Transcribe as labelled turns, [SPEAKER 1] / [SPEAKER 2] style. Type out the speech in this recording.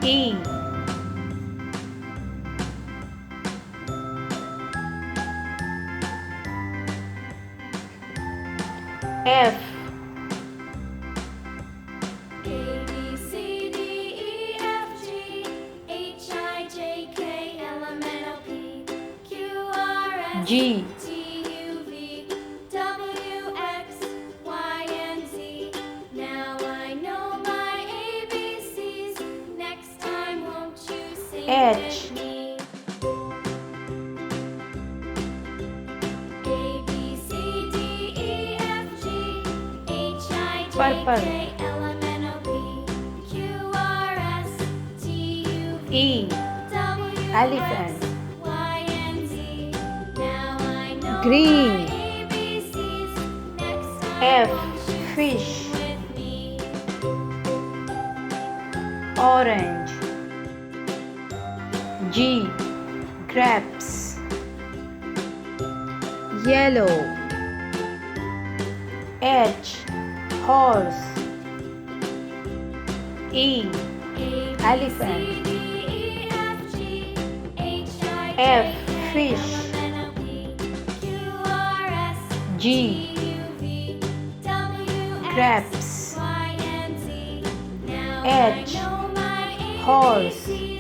[SPEAKER 1] E, F,
[SPEAKER 2] A, B, C, D, E, F, G, H, I, J, K, L, M, N, O, P, Q, R, S,
[SPEAKER 1] G,
[SPEAKER 2] T, U, V, W, X, Y, and Z. Now I know my ABCs. Next time, won't you sing
[SPEAKER 1] H,
[SPEAKER 2] with me? A, B, C, D, E, F, G, H, I, J,
[SPEAKER 1] Purple.
[SPEAKER 2] K, L, M, N, O, P, Q, R, S, T, U, V,
[SPEAKER 1] E,
[SPEAKER 2] W,
[SPEAKER 1] elephant.
[SPEAKER 2] X, Y, and Z. Now I know
[SPEAKER 1] Green.
[SPEAKER 2] my ABCs. Next time,
[SPEAKER 1] F,
[SPEAKER 2] won't you
[SPEAKER 1] fish.
[SPEAKER 2] sing with me?
[SPEAKER 1] Orange. G, grapes. Yellow. H, horse. E,
[SPEAKER 2] A, B,
[SPEAKER 1] elephant.
[SPEAKER 2] C, D, E, F, G, H, I, J,
[SPEAKER 1] F,
[SPEAKER 2] K,
[SPEAKER 1] fish.
[SPEAKER 2] L, M, N, O, P, Q, R, S,
[SPEAKER 1] G,
[SPEAKER 2] T, U, V, W, X,
[SPEAKER 1] grapes.
[SPEAKER 2] Y, and Z. Now
[SPEAKER 1] H,
[SPEAKER 2] I know my
[SPEAKER 1] horse.
[SPEAKER 2] ABCs.